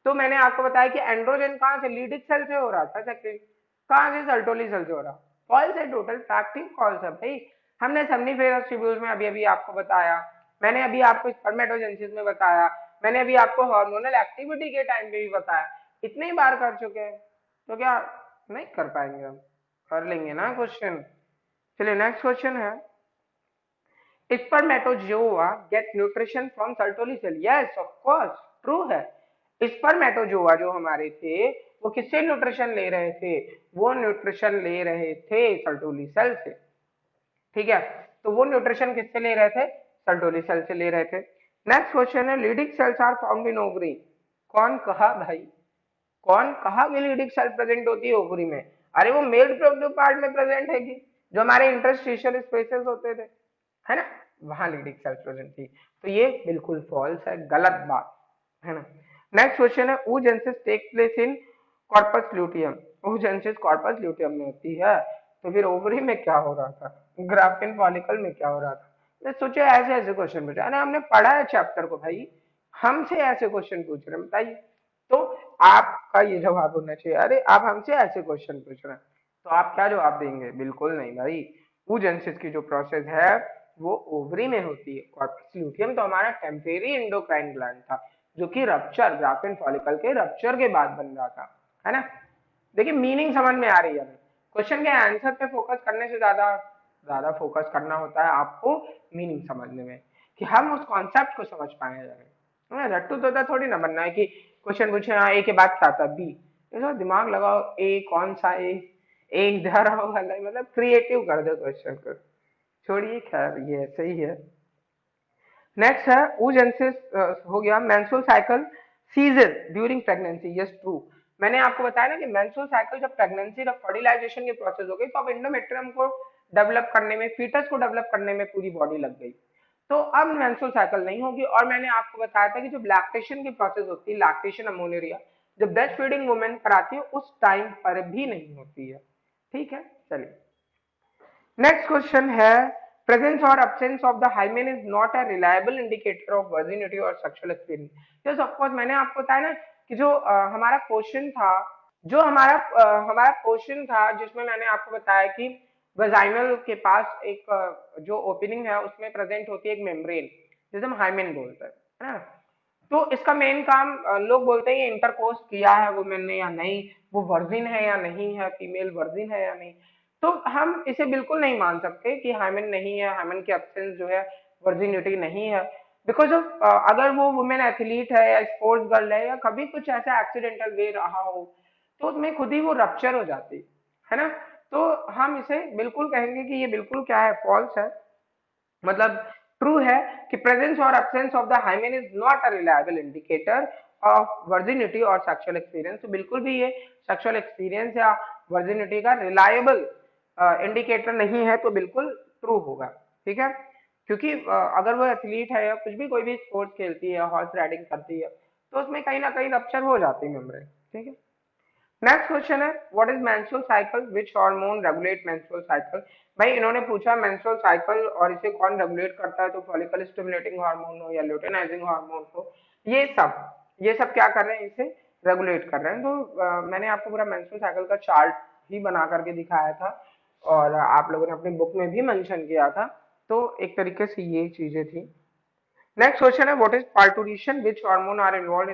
तो मैंने आपको बताया कि एंड्रोजन कहाँ से? लीडिक सेल से हो रहा था, सेक्रेट कहाँ से? सर्टोली सेल से हो रहा। फॉल्स है, टोटल फैक्ट ही फॉल्स है भाई। हमने सेमनीफेरस ट्यूब्यूल्स में अभी अभी आपको बताया, मैंने अभी आपको स्पर्मेटोजेनेसिस में बताया, मैंने अभी आपको हार्मोनल एक्टिविटी के टाइम पे भी बताया, इतनी बार कर चुके हैं, तो क्या नहीं कर पाएंगे हम? कर लेंगे ना क्वेश्चन। चलिए नेक्स्ट क्वेश्चन है, spermatozoa get nutrition from Sertoli cell. Yes of course, true है। स्पर्मेटोजोआ जो हमारे थे वो किससे न्यूट्रिशन ले रहे थे? वो न्यूट्रिशन ले रहे थे सर्टोली सेल से। ठीक है, तो वो न्यूट्रिशन किससे ले रहे थे? सर्टोली सेल से ले रहे थे। नेक्स्ट क्वेश्चन है, Leydig cells are found in ovary. कौन कहा भाई? कौन कहा कि लीडिंग सेल प्रेजेंट होती है ओवरी में? अरे वो मेल रिप्रोडक्टिव पार्ट में प्रेजेंट है कि जो हमारे इंटरस्टिशियल स्पेसेस होते थे, है ना, वहां लीडिंग सेल प्रेजेंट थी। तो ये बिल्कुल फॉल्स है, गलत बात है ना। नेक्स्ट क्वेश्चन है, oogenesis take place in corpus luteum. oogenesis corpus luteum में होती है, तो फिर ओवरी में क्या हो रहा था? ग्राफिन फॉलिकल में क्या हो रहा था? मैं सोचे ऐसे ऐसे क्वेश्चन पूछे, अरे हमने पढ़ा है चैप्टर को भाई, हमसे ऐसे क्वेश्चन पूछ रहे हैं, बताइए। तो आपका ये जवाब होना चाहिए, अरे आप हमसे ऐसे क्वेश्चन पूछ रहे हैं, तो आप क्या जवाब देंगे? बिल्कुल नहीं भाई। oogenesis की जो प्रोसेस है वो ओवरी में होती है। कॉर्पस ल्यूटियम तो हमारा टेम्परेरी एंडोक्राइन ग्लैंड था, जो कि रप्चर, ग्राफिन फॉलिकल के रप्चर के बाद बन रहा था, है ना। देखिए मीनिंग समझ में आ रही है? क्वेश्चन के आंसर पे फोकस करने से ज्यादा ज्यादा फोकस करना होता है आपको मीनिंग समझने में, कि हम उस कॉन्सेप्ट को समझ पाए हैं। रट्टू तोता थोड़ी ना बनना है कि क्वेश्चन पूछे हाँ ए के बाद क्या आता है बी, तो दिमाग लगाओ, ए कौन सा ए इधर आओ अलग, मतलब क्रिएटिव कर दो क्वेश्चन को। छोड़िए, खैर ये सही है। नेक्स्ट है oogenesis हो गया। Menstrual cycle ceases during pregnancy. Yes true. मैंने आपको बताया ना कि मेंस्ट्रुअल साइकिल जब प्रेगनेंसी जब फर्टिलाइजेशन की प्रोसेस हो गई, तो अब एंडोमेट्रियम को डेवलप करने में, फीटस को डेवलप करने में पूरी बॉडी लग गई, तो अब मेंस्ट्रुअल साइकिल नहीं होगी। और मैंने आपको बताया था कि जब लैक्टेशन की प्रोसेस होती है, लैक्टेशन अमोनेरिया, जब ब्रेस्ट फीडिंग वुमेन कराती है उस टाइम पर भी नहीं होती है। ठीक है, चलिए नेक्स्ट क्वेश्चन है, प्रेजेंस और absence of the hymen is not a reliable indicator of virginity और sexual experience. Yes of course, मैंने आपको बताया ना कि जो हमारा क्वेश्चन था, जो हमारा क्वेश्चन था जिसमें मैंने आपको बताया कि वेजाइनल के पास एक जो ओपनिंग है उसमें प्रेजेंट होती है एक मेम्ब्रेन, जिसे हम हाइमेन बोलते हैं, है ना। तो इसका मेन काम लोग बोलते हैं ये इंटरकोर्स किया है वुमेन ने या नहीं, वो वर्जिन है या नहीं है, फीमेल वर्जिन है या नहीं। तो हम इसे बिल्कुल नहीं मान सकते कि हाइमेन नहीं है, हाइमेन की एब्सेंस जो है वर्जिनिटी नहीं है, बिकॉज ऑफ अगर वो वुमेन एथलीट है या स्पोर्ट्स गर्ल है या कभी कुछ ऐसा एक्सीडेंटल वे रहा हो, तो उसमें खुद ही वो रप्चर हो जाती है ना। तो हम इसे बिल्कुल कहेंगे कि ये बिल्कुल क्या है, फॉल्स है। मतलब ट्रू है कि प्रेजेंस और absence of the hymen is not a reliable indicator of virginity और सेक्सुअल एक्सपीरियंस। तो बिल्कुल भी ये सेक्सुअल एक्सपीरियंस या वर्जिनिटी का रिलायबल इंडिकेटर नहीं है, तो बिल्कुल ट्रू होगा। ठीक है, क्योंकि अगर वो एथलीट है या कुछ भी, कोई भी स्पोर्ट्स खेलती है, हॉर्स राइडिंग करती है, तो उसमें कहीं ना कहीं रप्चर हो जाती है मेम्ब्रेन। ठीक है, नेक्स्ट क्वेश्चन है, what is menstrual cycle, which hormone regulate menstrual cycle. भाई इन्होंने पूछा मेंस्ट्रुअल साइकिल और इसे कौन रेगुलेट करता है, तो फॉलिकल स्टिमुलेटिंग हार्मोन हो या ल्यूटेनाइजिंग हार्मोन हो, ये सब क्या कर रहे हैं, इसे रेगुलेट कर रहे हैं। तो मैंने आपको पूरा मेंस्ट्रुअल साइकिल का चार्ट ही बना करके दिखाया था, और आप लोगों ने अपनी बुक में भी मेंशन किया था, तो एक तरीके से ये चीजें थी। नेक्स्ट क्वेश्चन है, what is parturition, which hormone are involved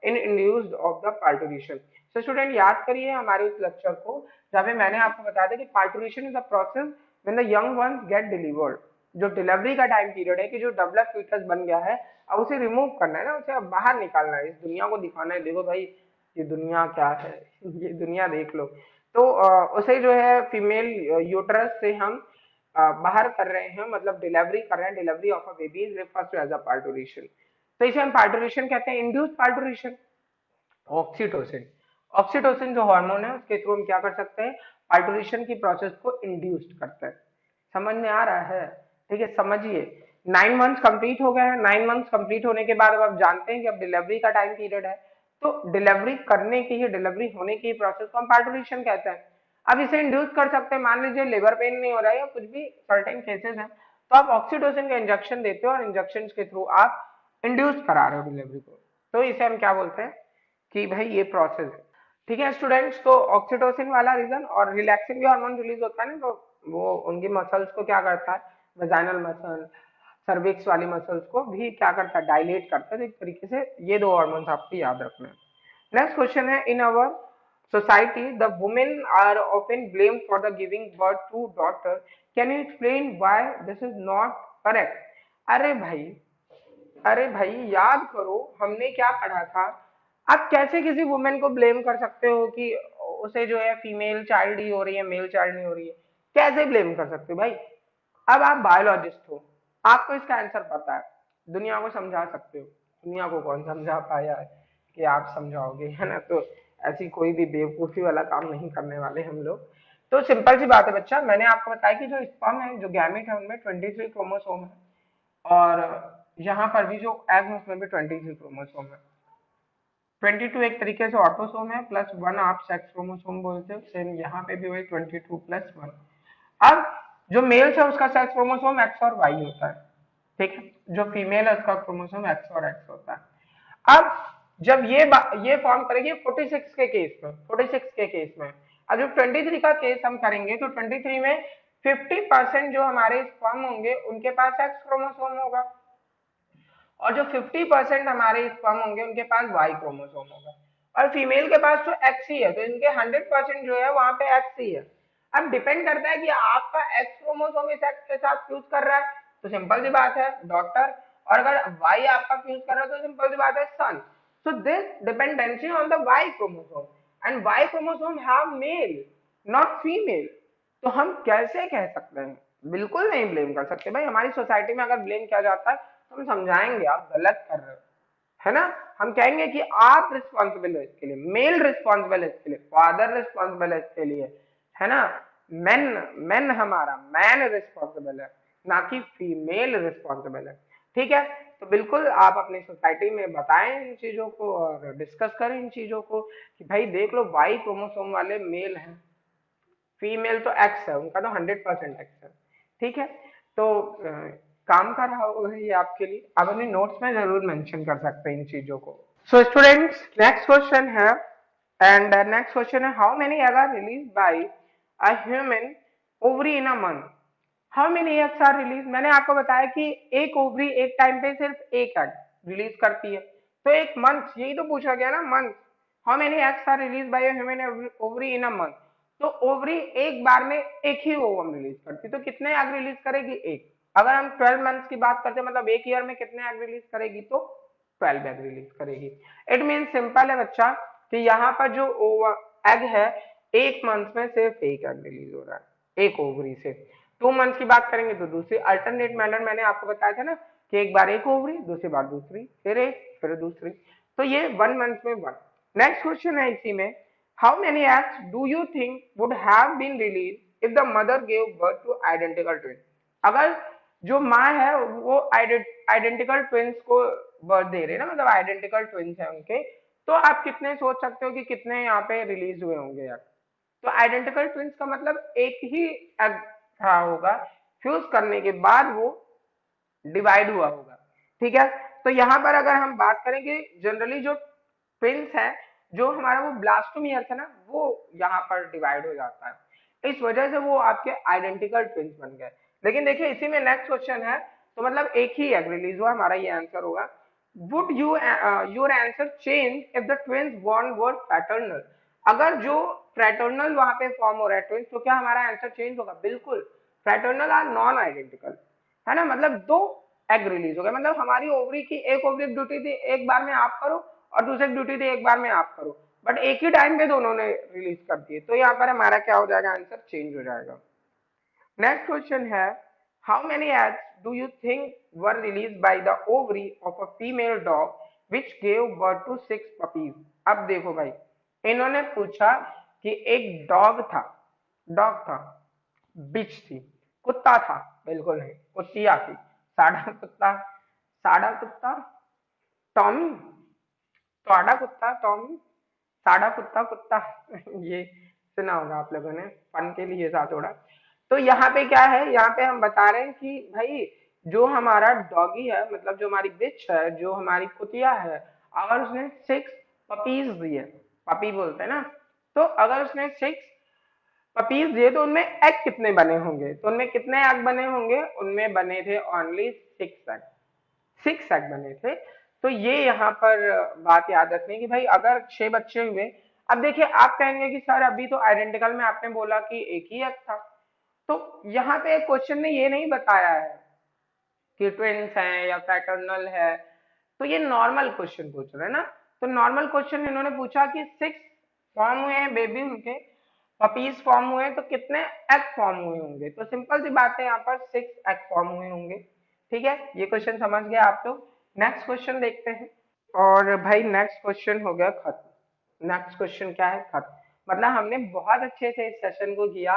in induced of the parturition. So student याद करिए हमारे उस लेक्चर को जहाँ पे मैंने आपको बताया था कि parturition is a process when the young ones get delivered. जो डिलीवरी का टाइम पीरियड है कि जो डेवलप फीटस बन गया है, अब उसे रिमूव करना है ना, उसे अब बाहर निकालना है, इस दुनिया को दिखाना है, देखो भाई ये दुनिया क्या है, ये दुनिया देख लो। तो उसे जो है फीमेल यूट्रस से हम बाहर कर रहे हैं, मतलब डिलीवरी कर रहे हैं, delivery of a baby is refers to as a parturition. तो इसे हम पार्टुरिशन कहते हैं, इंड्यूस पार्टुरिशन। ऑक्सीटोसिन, ऑक्सीटोसिन जो हार्मोन है उसके थ्रू हम क्या कर सकते हैं, पार्टुरिशन की प्रोसेस को इंड्यूस्ड करते हैं। समझ में आ रहा है? ठीक है, समझिए। 9 मंथ्स कंप्लीट हो गए हैं, 9 मंथ्स कंप्लीट होने के बाद अब आप जानते हैं कि अब डिलीवरी का टाइम पीरियड है, तो डिलीवरी करने की ही, डिलीवरी होने की प्रोसेस को हम पार्टुरिशन कहते हैं। अब इसे इंड्यूस कर सकते हैं, मान लीजिए लेबर पेन नहीं हो रहा है या कुछ भी सर्टेन केसेस हैं, तो आप ऑक्सीटोसिन का इंजेक्शन देते हो और इंजेक्शन के थ्रू आप इंड्यूस करा रहे हो डिलीवरी को, तो इसे हम क्या बोलते हैं कि भाई ये प्रोसेस है। ठीक है स्टूडेंट्स, तो ऑक्सीटोसिन वाला रीजन, और रिलैक्सिंग भी हार्मोन रिलीज होता है ना, तो वो उनकी मसल्स को क्या करता है, वेजाइनल मसल, सर्विक्स वाली मसल्स को भी क्या करता है, डायलेट करता है। तो एक तरीके से ये दो हार्मोन्स आपको याद रखना है। नेक्स्ट क्वेश्चन है, इन अवर society the women are often blamed for the giving birth to daughter, can you explain why this is not correct? अरे भाई, अरे भाई याद करो हमने क्या पढ़ा था। आप कैसे किसी वुमेन को ब्लेम कर सकते हो कि उसे जो है फीमेल चाइल्ड ही हो रही है, मेल चाइल्ड नहीं हो रही है? कैसे ब्लेम कर सकते हो भाई? अब आप बायोलॉजिस्ट हो, आपको इसका आंसर पता है, दुनिया को समझा सकते हो। दुनिया को कौन समझा पाया है कि आप समझाओगे, है ना? तो ऐसी कोई भी बेवकूफी वाला काम नहीं करने वाले हम लोग। तो सिंपल सी बात है बच्चा, मैंने आपको बताया कि जो स्पर्म है, जो गैमेट है, उनमें 23 क्रोमोसोम है, और यहाँ पर भी जो एग है उसमें भी 23 क्रोमोसोम है। 22 एक तरीके से ऑटोसोम है, प्लस 1 आप सेक्स क्रोमोसोम बोलते हो। सेम यहाँ पे भी वही 22 प्लस 1। अब जो मेल्स है उसका सेक्स क्रोमोसोम एक्स और वाई होता है, ठीक है। जो फीमेल है उसका क्रोमोसोम एक्स और एक्स होता है। अब जब ये फॉर्म करेगी 46 के केस में, 46 के केस में। अब जब 23 का केस हम करेंगे तो 23 में 50% जो हमारे स्पर्म होंगे उनके पास एक्स क्रोमोसोम होगा, और जो 50% हमारे स्पर्म होंगे उनके पास वाई क्रोमोसोम होगा, और फीमेल के पास तो एक्स ही है, तो इनके 100% जो है वहां पे एक्स ही है। अब डिपेंड करता है कि आपका एक्स क्रोमोसोम इस एक्स के साथ फ्यूज कर रहा है तो सिंपल सी बात है डॉटर, और अगर वाई आपका फ्यूज कर रहा है तो सिंपल सी बात है सन। So this dependency on the Y chromosome, and Y chromosome have male not female. तो हम कैसे कह सकते हैं? बिल्कुल नहीं ब्लेम कर सकते भाई। हमारी सोसाइटी में अगर ब्लेम किया जाता है तो हम समझाएंगे आप गलत कर रहे हो, है ना? हम कहेंगे कि आप रिस्पॉन्सिबल हो इसके लिए, मेल रिस्पॉन्सिबल है इसके लिए, फादर रिस्पॉन्सिबल है इसके लिए, है ना? मेन मेन हमारा मैन रिस्पॉन्सिबल है, ना कि फीमेल रिस्पॉन्सिबल है, ठीक है? तो बिल्कुल आप अपनी सोसाइटी में बताएं इन चीजों को और डिस्कस करें इन चीजों को कि भाई देख लो वाई क्रोमोसोम वाले मेल हैं, फीमेल तो एक्स है, उनका तो 100% एक्स है, ठीक है? तो काम का रहा होगा ये आपके लिए, आप अपने नोट्स में जरूर मेंशन कर सकते हैं इन चीजों को। सो स्टूडेंट्स, नेक्स्ट क्वेश्चन है, एंड नेक्स्ट क्वेश्चन है, how many egg are release by a human ovary in a month? How many eggs are release? मैंने आपको बताया कि एक ओवरी एक टाइम पे सिर्फ एक एग रिलीज करती है, तो एक मंथ, यही तो पूछा गया ना, month. How many eggs are release by human ovary in a month? तो ओवरी एक बार में एक ही ओवम रिलीज करती, तो कितने एग रिलीज करेगी? एक। अगर हम 12 मंथ्स की बात करते हैं, मतलब एक ईयर में कितने एग रिलीज करेगी? तो 12 एग रिलीज करेगी। इट मीन सिंपल है बच्चा कि यहाँ पर जो एग है, एक मंथ में सिर्फ एक एग रिलीज हो रहा है एक ओवरी से। 2 मंथ की बात करेंगे तो दूसरी अल्टरनेट मैनर, मैंने आपको बताया था ना कि एक बार एक ओवरी, दूसरी बार दूसरी, फिर एक, फिर दूसरी। तो ये 1 मंथ में 1। नेक्स्ट क्वेश्चन है इसी में, how many eggs do you think would have been release if the mother gave birth to identical twin? अगर जो माँ है वो आइडेंटिकल ट्विंस को बर्थ दे रही है ना, मतलब आइडेंटिकल ट्विंस है उनके, तो आप कितने सोच सकते हो कि कितने यहाँ पे रिलीज हुए होंगे यार? तो आइडेंटिकल ट्विंस का मतलब एक ही एग था होगा, फ्यूज करने के बाद वो डिवाइड हुआ होगा, ठीक है? तो यहाँ पर अगर हम बात करें कि जनरली जो ट्विंस है, जो हमारा वो ब्लास्टोमियर था ना, वो यहाँ पर डिवाइड हो जाता है, इस वजह से वो आपके आइडेंटिकल ट्विंस बन गए। लेकिन देखिए इसी में नेक्स्ट क्वेश्चन है, तो मतलब एक ही एग रिलीज हुआ, हमारा ये आंसर होगा। Would you your answer change if the twins born were paternal? अगर जो फ्रैटर्नल वहां पे फॉर्म हो रहा है ट्विंस, तो क्या हमारा आंसर चेंज होगा? बिल्कुल। फ्रैटर्नल आर नॉन आइडेंटिकल, है ना? मतलब दो एग रिलीज हो गए, मतलब हमारी ओवरी की एक ओवरी ड्यूटी थी एक बार में आप करो, और दूसरी ड्यूटी थी एक बार में आप करो, बट एक ही टाइम पे दोनों ने रिलीज कर दिए, तो यहाँ पर हमारा क्या हो जाएगा? आंसर चेंज हो जाएगा। नेक्स्ट क्वेश्चन है, how many eggs do you think were release by the ovary of a female dog which gave birth to 6 puppies? अब देखो भाई, इन्होंने पूछा कि एक डॉग था, बिच थी, कुत्ता था, बिल्कुल नहीं, कुत्तिया थी, साड़ा कुत्ता, टॉमी, टॉडा कुत्ता, टॉमी, साड़ा कुत्ता, कुत्ता ये सुना होगा आप लोगों ने, फन के लिए साथ जोड़ा। तो यहाँ पे क्या है, यहाँ पे हम बता रहे हैं कि भाई जो हमारा डॉगी है, मतलब जो हमारी बिच है, जो हमारी कुतिया है, अगर उसने 6 पपीज दिए, पपी बोलते हैं ना, तो अगर उसने 6 पपीज दिए तो उनमें एग कितने बने होंगे? तो उनमें कितने एग बने होंगे? उनमें बने थे ओनली सिक्स एग बने थे। तो ये यहाँ पर बात याद रखनी कि भाई अगर 6 बच्चे हुए, अब देखिए आप कहेंगे कि सर अभी तो आइडेंटिकल में आपने बोला कि एक ही एग था, तो यहाँ पे क्वेश्चन ने ये नहीं बताया है कि ट्विंस हैं या फ्रैटर्नल है, तो ये नॉर्मल क्वेश्चन पूछ रहे हैं ना। तो नॉर्मल क्वेश्चन इन्होंने पूछा कि 6 फॉर्म हुए हैं बेबी उनके, पपीज फॉर्म हुए हैं, तो कितने एग फॉर्म हुए होंगे, तो सिंपल सी बात है यहाँ पर 6 एग फॉर्म हुए होंगे। ठीक है, ये क्वेश्चन समझ गए आप लोग। नेक्स्ट क्वेश्चन देखते हैं। और भाई नेक्स्ट क्वेश्चन हो गया खत्म। नेक्स्ट क्वेश्चन क्या है? खत्म। मतलब हमने बहुत अच्छे से इस सेशन को किया।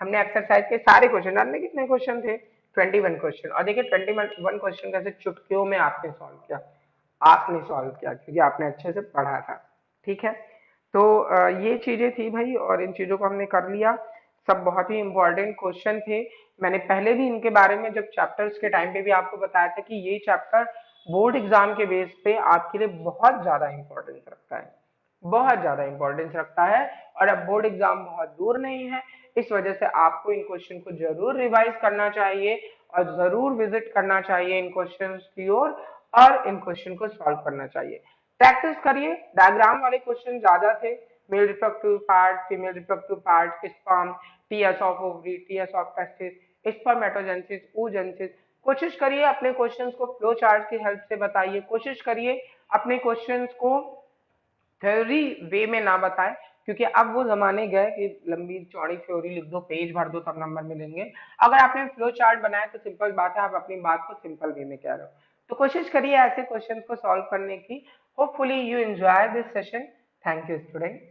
हमने एक्सरसाइज के सारे क्वेश्चन, हमने कितने क्वेश्चन थे? 21 क्वेश्चन। और देखिए 21 क्वेश्चन कैसे चुटकियों में आपने सॉल्व किया। आपने सॉल्व किया क्योंकि आपने अच्छे से पढ़ा था। ठीक है, तो ये चीजें थी भाई, और इन चीजों को हमने कर लिया। सब बहुत ही इंपॉर्टेंट क्वेश्चन थे। मैंने पहले भी इनके बारे में जब चैप्टर्स के टाइम पे भी आपको बताया था कि ये चैप्टर बोर्ड एग्जाम के बेस पे आपके लिए बहुत ज्यादा इंपॉर्टेंस रखता है, बहुत ज्यादा इंपॉर्टेंस रखता है। और अब बोर्ड एग्जाम बहुत दूर नहीं है, इस वजह से आपको इन क्वेश्चन को जरूर रिवाइज करना चाहिए और जरूर विजिट करना चाहिए इन क्वेश्चन की ओर, और इन क्वेश्चन को सॉल्व करना चाहिए। प्रैक्टिस करिए। डायग्राम वाले क्वेश्चन ज्यादा थे। Male reproductive part, female reproductive part, sperm, TS of ovary, TS of testis, spermatogenesis, oogenesis। कोशिश करिए अपने क्वेश्चंस को फ्लो चार्ट की हेल्प से बताइए। कोशिश करिए अपने क्वेश्चंस को थ्योरी वे में ना बताएं, क्योंकि अब वो जमाने गए कि लंबी चौड़ी थ्योरी लिख दो, पेज भर दो, तब नंबर मिलेंगे। अगर आपने फ्लो चार्ट बनाया तो सिंपल बात है, आप अपनी बात को सिंपल वे में कह रहे हो। तो कोशिश करिए ऐसे क्वेश्चंस को सॉल्व करने की। Hopefully you enjoy this session. Thank you student.